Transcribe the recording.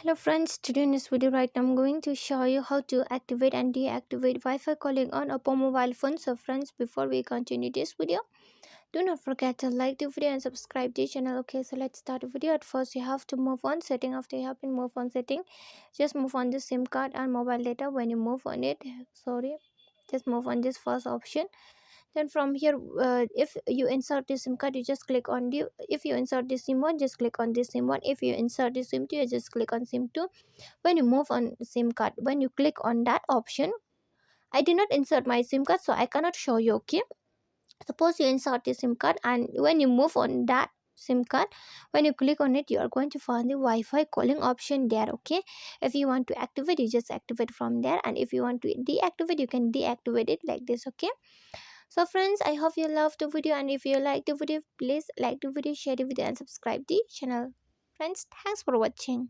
Hello friends, today in this video I'm going to show you how to activate and deactivate Wi-Fi calling on Oppo mobile phone. So friends, before we continue this video, do not forget to like the video and subscribe the channel. Okay, so let's start the video. At first you have to move on setting. After you have been move on setting, just move on the SIM card and mobile data. When you move on it, just move on this first option. Then from here, if you insert the sim card, you just click on the, if you insert the sim 1, just click on the sim 1. If you insert the sim 2, you just click on sim 2. When you move on sim card, when you click on that option, I did not insert my sim card, so I cannot show you. Okay, suppose you insert the sim card, and when you move on that sim card, when you click on it, you are going to find the Wi-Fi calling option there. Okay, if you want to activate, you just activate from there, and if you want to deactivate, you can deactivate it like this. Okay, so friends, I hope you loved the video, and if you like the video, please like the video, share the video, and subscribe the channel. Friends, thanks for watching.